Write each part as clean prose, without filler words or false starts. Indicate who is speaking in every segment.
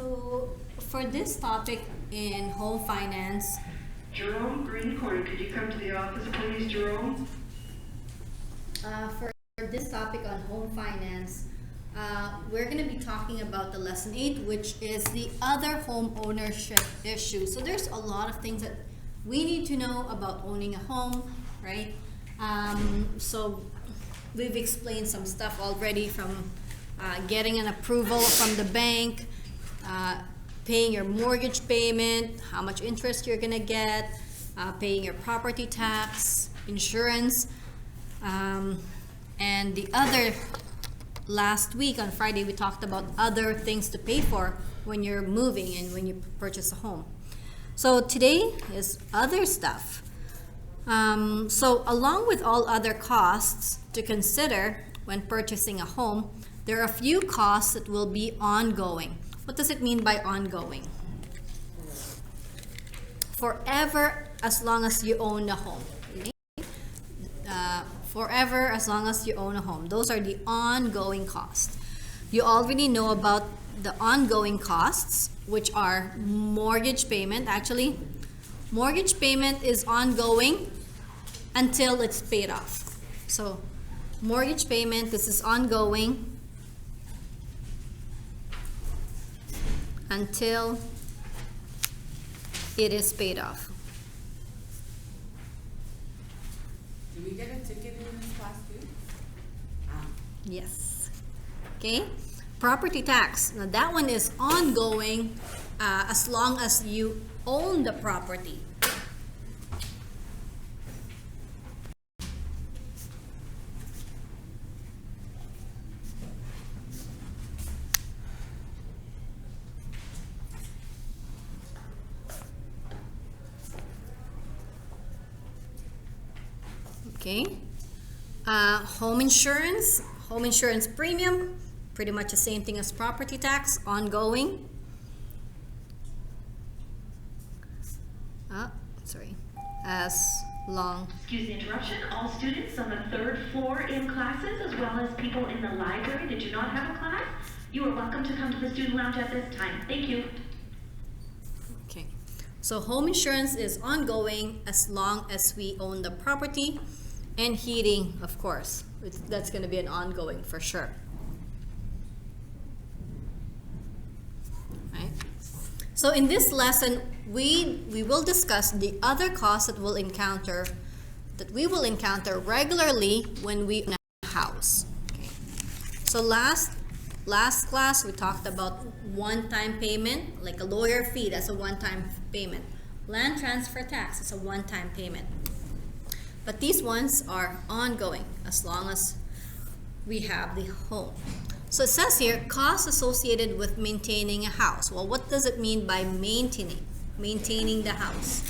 Speaker 1: So for this topic in home finance,
Speaker 2: Jerome Green Corner, could you come to the office, please, Jerome?
Speaker 1: for this topic on home finance, we're going to be talking about the lesson 8, which is the other home ownership issue. So there's a lot of things that we need to know about owning a home, right? So we've explained some stuff already, from getting an approval from the bank, paying your mortgage payment, how much interest you're gonna get, paying your property tax, insurance, and the other, last week on Friday we talked about other things to pay for when you're moving and when you purchase a home. So today is other stuff. So along with all other costs to consider when purchasing a home, there are a few costs that will be ongoing. What does it mean by ongoing? Forever, as long as you own a home. Okay? Forever, as long as you own a home. Those are the ongoing costs. You already know about the ongoing costs, which are mortgage payment. Actually, mortgage payment is ongoing until it's paid off. So mortgage payment, this is ongoing until it is paid off.
Speaker 3: Do we get a ticket in this class too?
Speaker 1: Yes. Okay. Property tax. Now that one is ongoing as long as you own the property. Okay. Home insurance premium, pretty much the same thing as property tax, ongoing. Sorry. As long.
Speaker 2: Excuse the interruption. All students on the 3rd floor in classes, as well as people in the library that do not have a class, you are welcome to come to the student lounge at this time. Thank you.
Speaker 1: Okay. So home insurance is ongoing as long as we own the property. And heating, of course, that's going to be an ongoing for sure. Right? So in this lesson, we will discuss the other costs that we will encounter regularly when we own a house. Okay. So last class we talked about one-time payment, like a lawyer fee, that's a one-time payment. Land transfer tax is a one-time payment. But these ones are ongoing as long as we have the home. So it says here, costs associated with maintaining a house. Well, what does it mean by maintaining the house?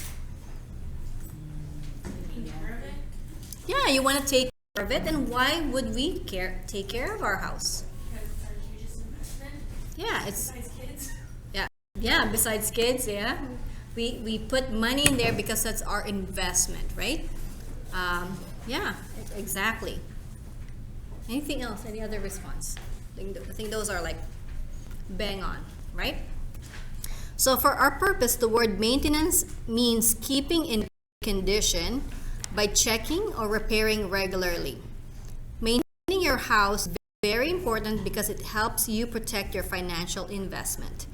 Speaker 3: Taking care of it?
Speaker 1: Yeah, you want to take care of it. And why would we take care of our house?
Speaker 3: Because it's our hugest investment.
Speaker 1: Yeah, it's
Speaker 3: Besides kids.
Speaker 1: yeah. Besides kids, yeah, we put money in there because that's our investment, right? Yeah, exactly. Anything else? Any other response? I think those are like bang on, right? So for our purpose, the word maintenance means keeping in condition by checking or repairing regularly. Maintaining your house is very important because it helps you protect your financial investment.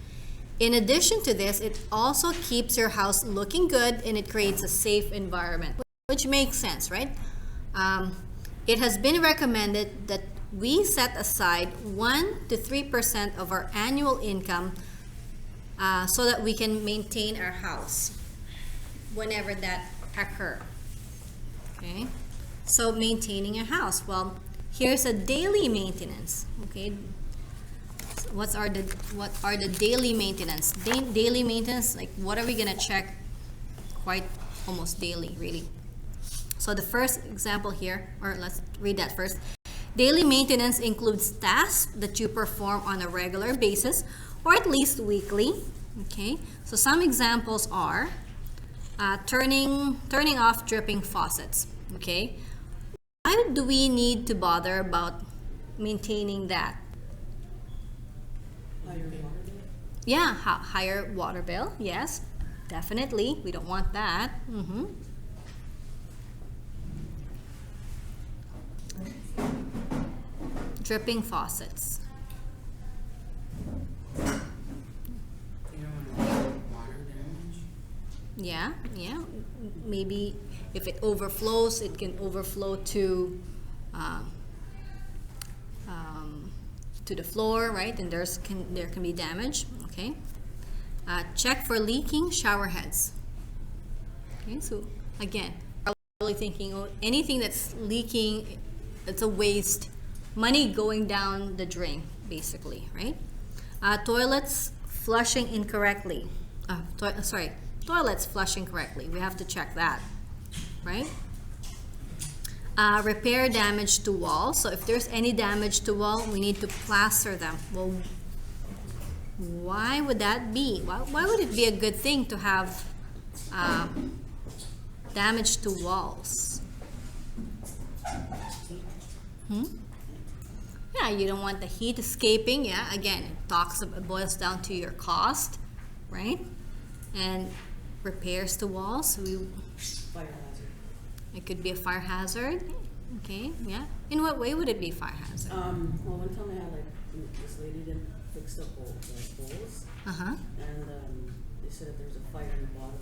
Speaker 1: In addition to this, it also keeps your house looking good and it creates a safe environment, which makes sense, right? It has been recommended that we set aside 1 to 3% of our annual income so that we can maintain our house whenever that occurs. Okay, so maintaining a house. Well, here's a daily maintenance. Okay, so what are the daily maintenance? Daily maintenance, like what are we gonna check? Quite almost daily, really. So the first example here, or let's read that first. Daily maintenance includes tasks that you perform on a regular basis or at least weekly. Okay, so some examples are turning off dripping faucets. Okay, why do we need to bother about maintaining that? Yeah, higher water bill. Yes, definitely. We don't want that. Dripping faucets.
Speaker 3: You don't want water damage.
Speaker 1: Yeah, yeah. Maybe if it overflows, it can overflow to the floor, right? And there can be damage. Okay. Check for leaking shower heads. Okay. So again, probably thinking, oh, anything that's leaking, it's a waste. Money going down the drain, basically, right? Toilets flushing incorrectly. Toilets flushing correctly. We have to check that, right? Repair damage to walls. So if there's any damage to wall, we need to plaster them. Well, why would that be? Why would it be a good thing to have damage to walls? Yeah, you don't want the heat escaping. Yeah, again, it boils down to your cost, right? And repairs to walls.
Speaker 3: Fire hazard.
Speaker 1: It could be a fire hazard. Okay, yeah. In what way would it be fire hazard?
Speaker 4: Well, one time I had this lady didn't fix the bowls, and they said that there's a fire in the bottom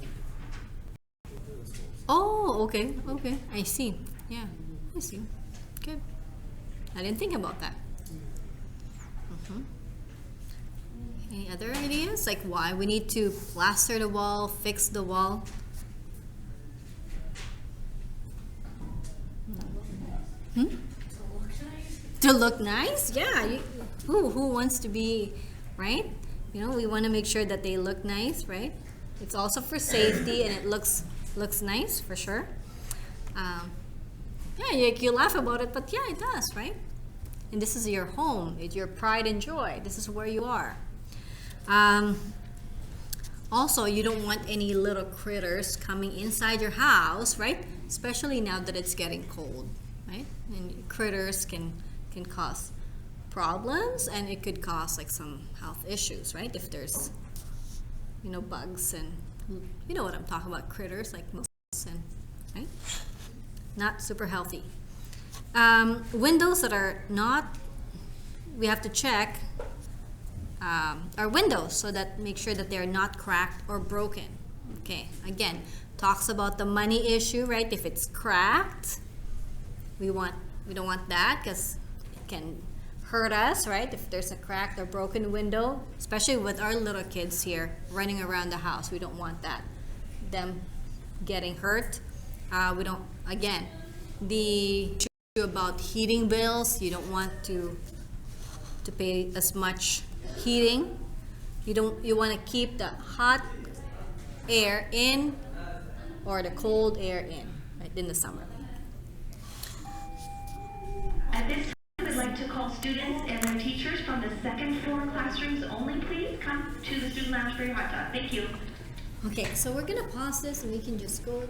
Speaker 4: of those bowls.
Speaker 1: Oh, okay. I see. Yeah, I see. Good. I didn't think about that. Any other ideas? Like why we need to plaster the wall, fix the wall? To look nice? Yeah. Who wants to be, right? We want to make sure that they look nice, right? It's also for safety, and it looks nice for sure. Yeah, you laugh about it, but yeah, it does, right? And this is your home. It's your pride and joy. This is where you are. Also, you don't want any little critters coming inside your house, right? Especially now that it's getting cold, right? And critters can cause problems, and it could cause like some health issues, right? If there's, bugs and you know what I'm talking about, critters like mosquitoes, and right? Not super healthy. Windows that are not, we have to check our windows so that make sure that they're not cracked or broken. Okay, again, talks about the money issue, right? If it's cracked, we don't want that because it can hurt us, right? If there's a cracked or broken window, especially with our little kids here running around the house, we don't want them getting hurt. We don't, again, the issue about heating bills, you don't want to pay as much heating. You want to keep the hot air in or the cold air in, right, in the summer.
Speaker 2: At this time, I would like to call students and their teachers from the second floor classrooms only. Please come to the student lounge for your hot dog. Thank you.
Speaker 1: Okay, so we're gonna pause this and we can just go